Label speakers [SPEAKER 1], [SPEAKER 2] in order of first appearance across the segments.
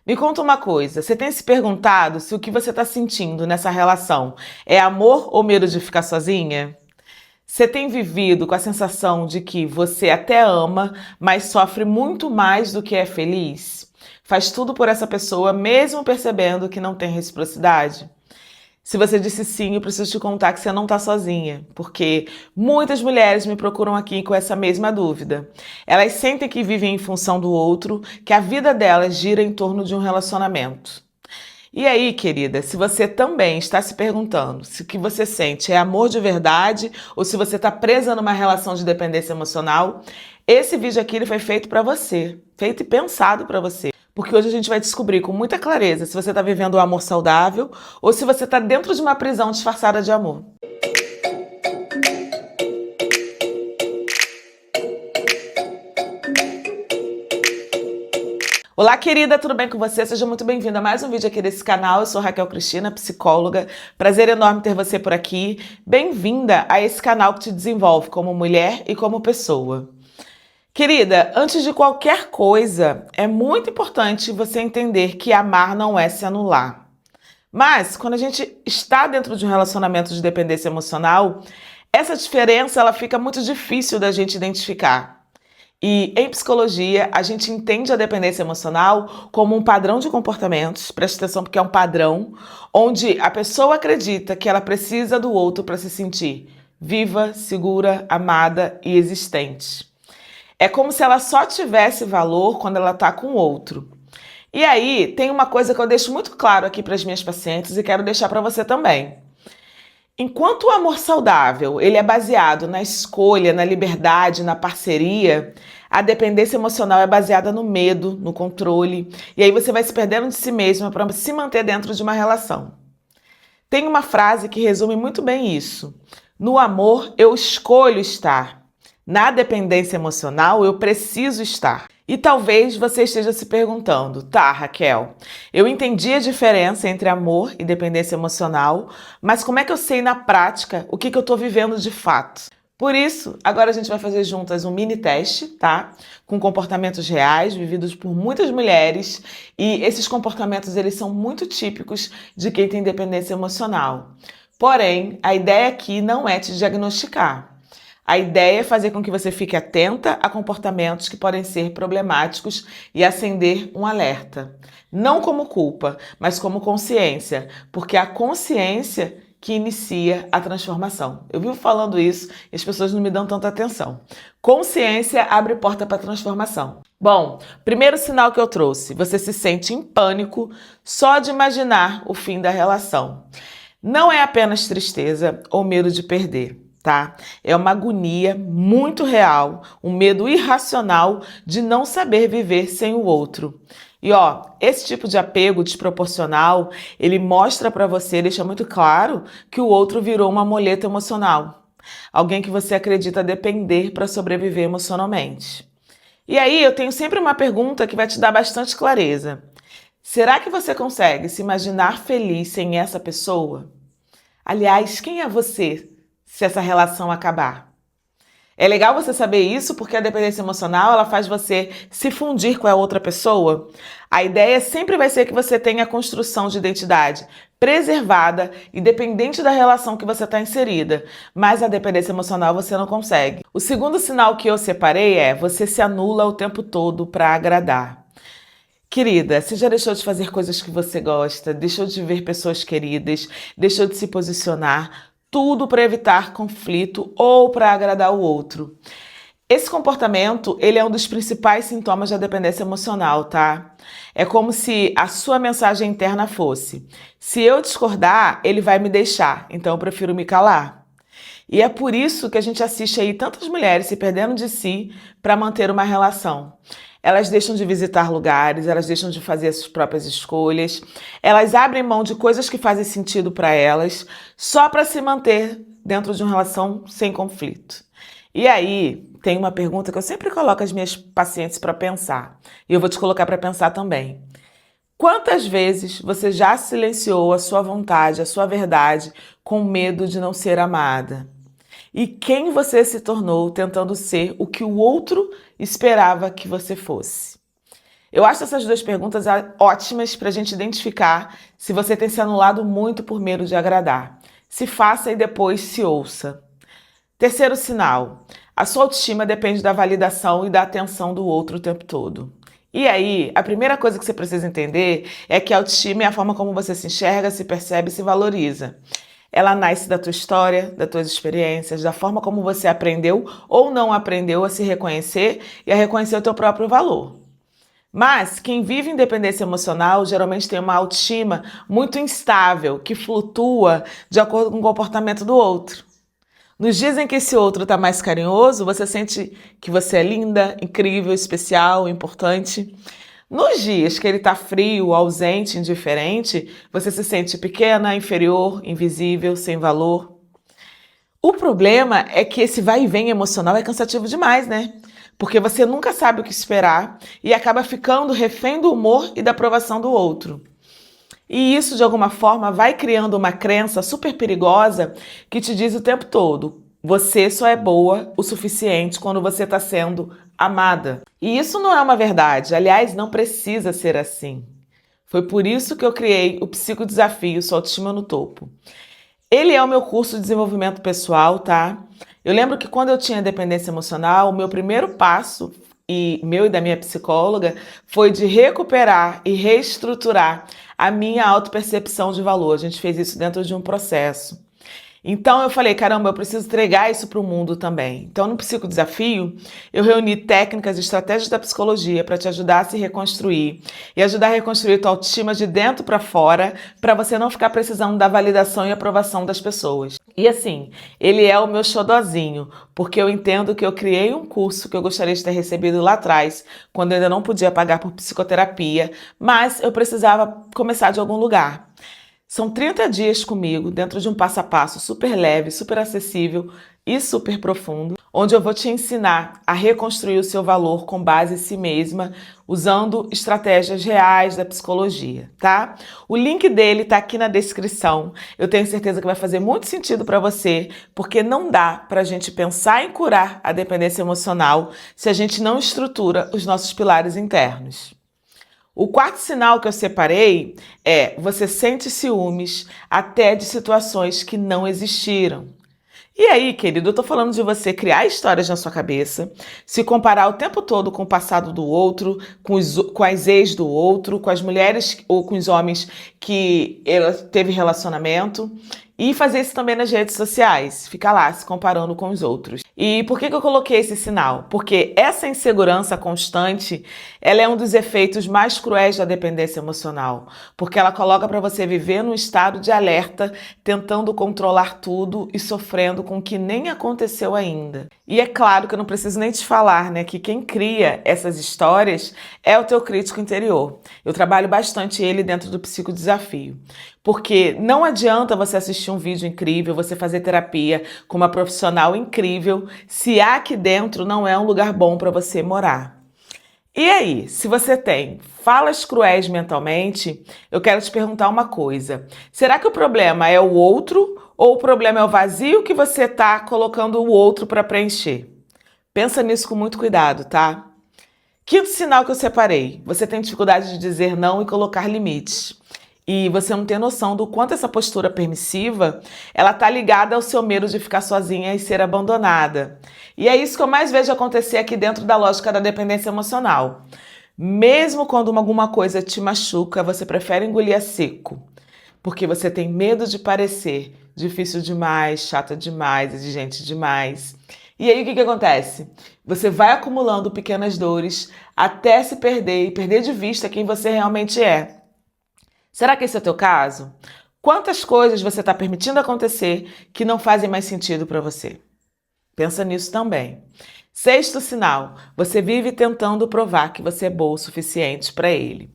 [SPEAKER 1] Me conta uma coisa, você tem se perguntado se o que você está sentindo nessa relação é amor ou medo de ficar sozinha? Você tem vivido com a sensação de que você até ama, mas sofre muito mais do que é feliz? Faz tudo por essa pessoa, mesmo percebendo que não tem reciprocidade? Se você disse sim, eu preciso te contar que você não está sozinha, porque muitas mulheres me procuram aqui com essa mesma dúvida. Elas sentem que vivem em função do outro, que a vida delas gira em torno de um relacionamento. E aí, querida, se você também está se perguntando se o que você sente é amor de verdade ou se você está presa numa relação de dependência emocional, esse vídeo aqui ele foi feito para você, feito e pensado para você. Porque hoje a gente vai descobrir com muita clareza se você está vivendo um amor saudável ou se você está dentro de uma prisão disfarçada de amor. Olá, querida, tudo bem com você? Seja muito bem-vinda a mais um vídeo aqui desse canal. Eu sou Raquel Cristina, psicóloga. Prazer enorme ter você por aqui. Bem-vinda a esse canal que te desenvolve como mulher e como pessoa. Querida, antes de qualquer coisa, é muito importante você entender que amar não é se anular. Mas, quando a gente está dentro de um relacionamento de dependência emocional, essa diferença ela fica muito difícil da gente identificar. E em psicologia, a gente entende a dependência emocional como um padrão de comportamentos, presta atenção porque é um padrão, onde a pessoa acredita que ela precisa do outro para se sentir viva, segura, amada e existente. É como se ela só tivesse valor quando ela está com o outro. E aí, tem uma coisa que eu deixo muito claro aqui para as minhas pacientes e quero deixar para você também. Enquanto o amor saudável ele é baseado na escolha, na liberdade, na parceria, a dependência emocional é baseada no medo, no controle, e aí você vai se perdendo de si mesma para se manter dentro de uma relação. Tem uma frase que resume muito bem isso. No amor, eu escolho estar. Na dependência emocional, eu preciso estar. E talvez você esteja se perguntando, tá, Raquel, eu entendi a diferença entre amor e dependência emocional, mas como é que eu sei na prática o que eu estou vivendo de fato? Por isso, agora a gente vai fazer juntas um mini teste, tá? Com comportamentos reais, vividos por muitas mulheres, e esses comportamentos eles são muito típicos de quem tem dependência emocional. Porém, a ideia aqui não é te diagnosticar. A ideia é fazer com que você fique atenta a comportamentos que podem ser problemáticos e acender um alerta. Não como culpa, mas como consciência, porque é a consciência que inicia a transformação. Eu vivo falando isso e as pessoas não me dão tanta atenção. Consciência abre porta para a transformação. Bom, primeiro sinal que eu trouxe, você se sente em pânico só de imaginar o fim da relação. Não é apenas tristeza ou medo de perder. Tá? É uma agonia muito real, um medo irracional de não saber viver sem o outro. E ó, esse tipo de apego desproporcional, ele mostra para você, deixa muito claro que o outro virou uma muleta emocional. Alguém que você acredita depender para sobreviver emocionalmente. E aí eu tenho sempre uma pergunta que vai te dar bastante clareza. Será que você consegue se imaginar feliz sem essa pessoa? Aliás, quem é você se essa relação acabar? É legal você saber isso porque a dependência emocional ela faz você se fundir com a outra pessoa. A ideia sempre vai ser que você tenha a construção de identidade preservada, independente da relação que você está inserida. Mas a dependência emocional você não consegue. O segundo sinal que eu separei é você se anula o tempo todo para agradar. Querida, você já deixou de fazer coisas que você gosta, deixou de ver pessoas queridas, deixou de se posicionar, tudo para evitar conflito ou para agradar o outro. Esse comportamento, ele é um dos principais sintomas da dependência emocional, tá? É como se a sua mensagem interna fosse: se eu discordar, ele vai me deixar, então eu prefiro me calar. E é por isso que a gente assiste aí tantas mulheres se perdendo de si para manter uma relação. Elas deixam de visitar lugares, elas deixam de fazer as suas próprias escolhas, elas abrem mão de coisas que fazem sentido para elas só para se manter dentro de uma relação sem conflito. E aí, tem uma pergunta que eu sempre coloco as minhas pacientes para pensar, e eu vou te colocar para pensar também. Quantas vezes você já silenciou a sua vontade, a sua verdade, com medo de não ser amada? E quem você se tornou tentando ser o que o outro esperava que você fosse? Eu acho essas duas perguntas ótimas para a gente identificar se você tem se anulado muito por medo de agradar. Se faça e depois se ouça. Terceiro sinal, a sua autoestima depende da validação e da atenção do outro o tempo todo. E aí, a primeira coisa que você precisa entender é que a autoestima é a forma como você se enxerga, se percebe e se valoriza. Ela nasce da tua história, das tuas experiências, da forma como você aprendeu ou não aprendeu a se reconhecer e a reconhecer o teu próprio valor. Mas quem vive independência emocional geralmente tem uma autoestima muito instável, que flutua de acordo com o comportamento do outro. Nos dias em que esse outro está mais carinhoso, você sente que você é linda, incrível, especial, importante. Nos dias que ele está frio, ausente, indiferente, você se sente pequena, inferior, invisível, sem valor. O problema é que esse vai e vem emocional é cansativo demais, né? Porque você nunca sabe o que esperar e acaba ficando refém do humor e da aprovação do outro. E isso, de alguma forma, vai criando uma crença super perigosa que te diz o tempo todo: você só é boa o suficiente quando você está sendo amada. E isso não é uma verdade. Aliás, não precisa ser assim. Foi por isso que eu criei o Psicodesafio Sua Autoestima no Topo. Ele é o meu curso de desenvolvimento pessoal, tá? Eu lembro que quando eu tinha dependência emocional, o meu primeiro passo, e meu e da minha psicóloga, foi de recuperar e reestruturar a minha autopercepção de valor. A gente fez isso dentro de um processo. Então eu falei, caramba, eu preciso entregar isso para o mundo também. Então no Psicodesafio, eu reuni técnicas e estratégias da psicologia para te ajudar a se reconstruir e ajudar a reconstruir tua autoestima de dentro para fora, para você não ficar precisando da validação e aprovação das pessoas. E assim, ele é o meu xodozinho, porque eu entendo que eu criei um curso que eu gostaria de ter recebido lá atrás, quando eu ainda não podia pagar por psicoterapia, mas eu precisava começar de algum lugar. São 30 dias comigo, dentro de um passo a passo super leve, super acessível e super profundo, onde eu vou te ensinar a reconstruir o seu valor com base em si mesma, usando estratégias reais da psicologia, tá? O link dele tá aqui na descrição. Eu tenho certeza que vai fazer muito sentido para você, porque não dá pra gente pensar em curar a dependência emocional se a gente não estrutura os nossos pilares internos. O quarto sinal que eu separei é: você sente ciúmes até de situações que não existiram. E aí, querido, eu tô falando de você criar histórias na sua cabeça, se comparar o tempo todo com o passado do outro, com as ex do outro, com as mulheres ou com os homens que ela teve relacionamento. E fazer isso também nas redes sociais, ficar lá se comparando com os outros. E por que eu coloquei esse sinal? Porque essa insegurança constante, ela é um dos efeitos mais cruéis da dependência emocional, porque ela coloca para você viver num estado de alerta, tentando controlar tudo e sofrendo com o que nem aconteceu ainda. E é claro que eu não preciso nem te falar, né, que quem cria essas histórias é o teu crítico interior. Eu trabalho bastante ele dentro do Psicodesafio. Porque não adianta você assistir um vídeo incrível, você fazer terapia com uma profissional incrível, se aqui dentro não é um lugar bom para você morar. E aí, se você tem falas cruéis mentalmente, eu quero te perguntar uma coisa. Será que o problema é o outro ou o problema é o vazio que você está colocando o outro para preencher? Pensa nisso com muito cuidado, tá? Quinto sinal que eu separei. Você tem dificuldade de dizer não e colocar limites. E você não tem noção do quanto essa postura permissiva, ela tá ligada ao seu medo de ficar sozinha e ser abandonada. E é isso que eu mais vejo acontecer aqui dentro da lógica da dependência emocional. Mesmo quando alguma coisa te machuca, você prefere engolir a seco, porque você tem medo de parecer difícil demais, chata demais, exigente demais. E aí o que acontece? Você vai acumulando pequenas dores até se perder e perder de vista quem você realmente é. Será que esse é o teu caso? Quantas coisas você está permitindo acontecer que não fazem mais sentido para você? Pensa nisso também. Sexto sinal, você vive tentando provar que você é boa o suficiente para ele.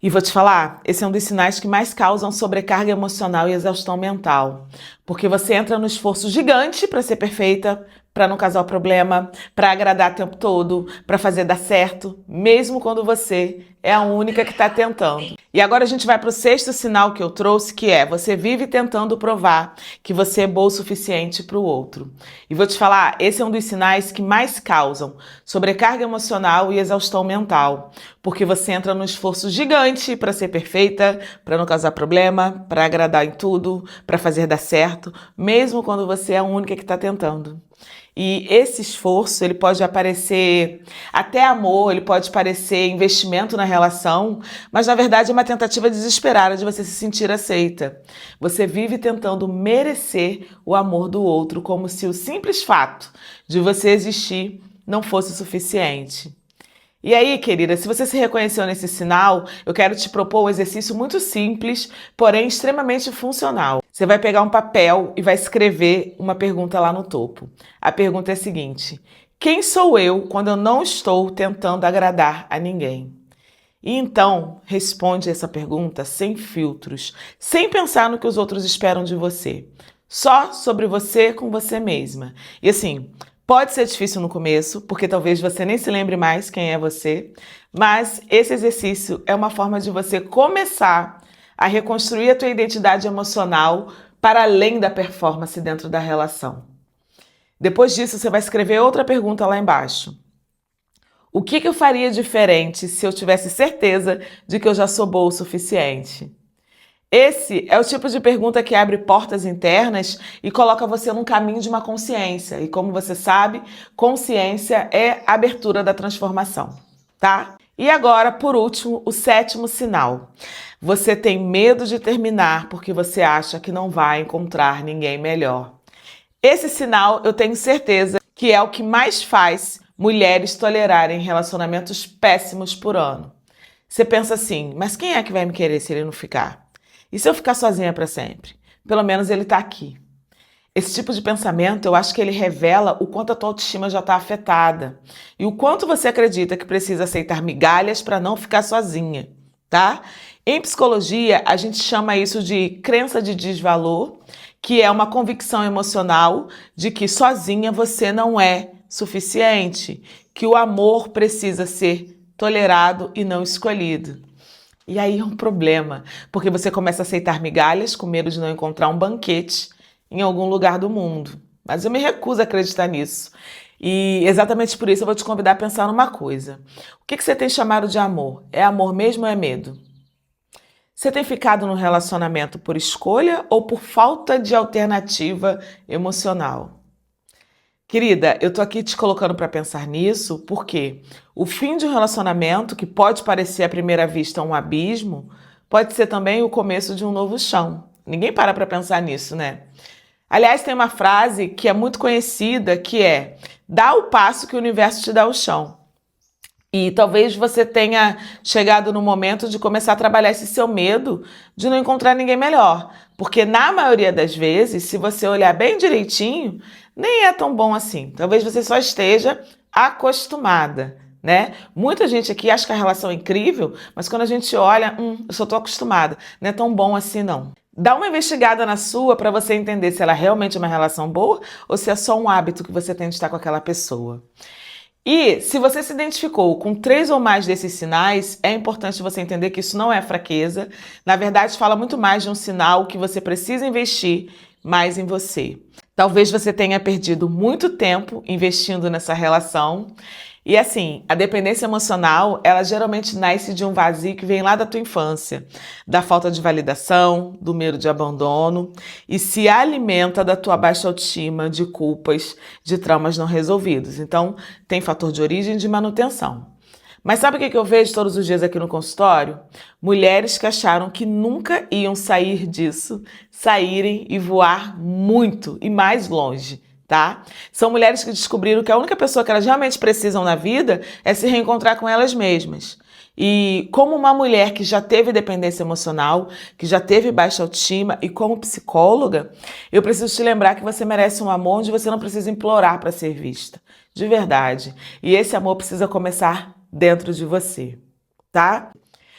[SPEAKER 1] E vou te falar, esse é um dos sinais que mais causam sobrecarga emocional e exaustão mental. Porque você entra no esforço gigante para ser perfeita, para não causar problema, para agradar o tempo todo, para fazer dar certo, mesmo quando você é a única que está tentando. E agora a gente vai para o sexto sinal que eu trouxe, que é: você vive tentando provar que você é boa o suficiente para o outro. E vou te falar, esse é um dos sinais que mais causam sobrecarga emocional e exaustão mental, porque você entra num esforço gigante para ser perfeita, para não causar problema, para agradar em tudo, para fazer dar certo, mesmo quando você é a única que está tentando. E esse esforço, ele pode aparecer até amor, ele pode parecer investimento na relação, mas na verdade é uma tentativa desesperada de você se sentir aceita. Você vive tentando merecer o amor do outro, como se o simples fato de você existir não fosse suficiente. E aí, querida, se você se reconheceu nesse sinal, eu quero te propor um exercício muito simples, porém extremamente funcional. Você vai pegar um papel e vai escrever uma pergunta lá no topo. A pergunta é a seguinte: quem sou eu quando eu não estou tentando agradar a ninguém? E então, responde essa pergunta sem filtros, sem pensar no que os outros esperam de você. Só sobre você com você mesma. E assim, pode ser difícil no começo, porque talvez você nem se lembre mais quem é você, mas esse exercício é uma forma de você começar a reconstruir a tua identidade emocional para além da performance dentro da relação. Depois disso, você vai escrever outra pergunta lá embaixo. O que eu faria diferente se eu tivesse certeza de que eu já sou boa o suficiente? Esse é o tipo de pergunta que abre portas internas e coloca você num caminho de uma consciência. E como você sabe, consciência é a abertura da transformação, tá? E agora, por último, o sétimo sinal. Você tem medo de terminar porque você acha que não vai encontrar ninguém melhor. Esse sinal, eu tenho certeza que é o que mais faz mulheres tolerarem relacionamentos péssimos por ano. Você pensa assim, mas quem é que vai me querer se ele não ficar? E se eu ficar sozinha para sempre? Pelo menos ele está aqui. Esse tipo de pensamento, eu acho que ele revela o quanto a tua autoestima já está afetada e o quanto você acredita que precisa aceitar migalhas para não ficar sozinha, tá? Em psicologia, a gente chama isso de crença de desvalor, que é uma convicção emocional de que sozinha você não é suficiente, que o amor precisa ser tolerado e não escolhido. E aí é um problema, porque você começa a aceitar migalhas com medo de não encontrar um banquete em algum lugar do mundo. Mas eu me recuso a acreditar nisso. E exatamente por isso eu vou te convidar a pensar numa coisa. O que você tem chamado de amor? É amor mesmo ou é medo? Você tem ficado no relacionamento por escolha ou por falta de alternativa emocional? Querida, eu tô aqui te colocando para pensar nisso porque o fim de um relacionamento, que pode parecer à primeira vista um abismo, pode ser também o começo de um novo chão. Ninguém para pensar nisso, né? Aliás, tem uma frase que é muito conhecida, que é: dá o passo que o universo te dá o chão. E talvez você tenha chegado no momento de começar a trabalhar esse seu medo de não encontrar ninguém melhor. Porque na maioria das vezes, se você olhar bem direitinho, nem é tão bom assim. Talvez você só esteja acostumada, né? Muita gente aqui acha que a relação é incrível, mas quando a gente olha, eu só tô acostumada. Não é tão bom assim, não. Dá uma investigada na sua para você entender se ela realmente é uma relação boa ou se é só um hábito que você tem de estar com aquela pessoa. E se você se identificou com 3 ou mais desses sinais, é importante você entender que isso não é fraqueza. Na verdade, fala muito mais de um sinal que você precisa investir mais em você. Talvez você tenha perdido muito tempo investindo nessa relação. E assim, a dependência emocional, ela geralmente nasce de um vazio que vem lá da tua infância, da falta de validação, do medo de abandono e se alimenta da tua baixa autoestima, de culpas, de traumas não resolvidos. Então, tem fator de origem e de manutenção. Mas sabe o que eu vejo todos os dias aqui no consultório? Mulheres que acharam que nunca iam sair disso, saírem e voar muito e mais longe. Tá? São mulheres que descobriram que a única pessoa que elas realmente precisam na vida é se reencontrar com elas mesmas. E como uma mulher que já teve dependência emocional, que já teve baixa autoestima e como psicóloga, eu preciso te lembrar que você merece um amor onde você não precisa implorar para ser vista. De verdade. E esse amor precisa começar dentro de você, tá?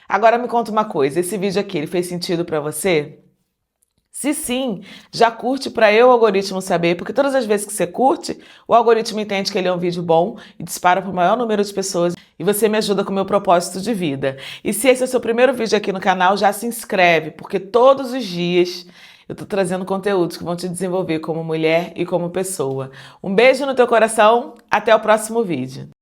[SPEAKER 1] Agora me conta uma coisa, esse vídeo aqui, ele fez sentido para você? Se sim, já curte para o algoritmo saber, porque todas as vezes que você curte, o algoritmo entende que ele é um vídeo bom e dispara para o maior número de pessoas e você me ajuda com o meu propósito de vida. E se esse é o seu primeiro vídeo aqui no canal, já se inscreve, porque todos os dias eu tô trazendo conteúdos que vão te desenvolver como mulher e como pessoa. Um beijo no teu coração, até o próximo vídeo.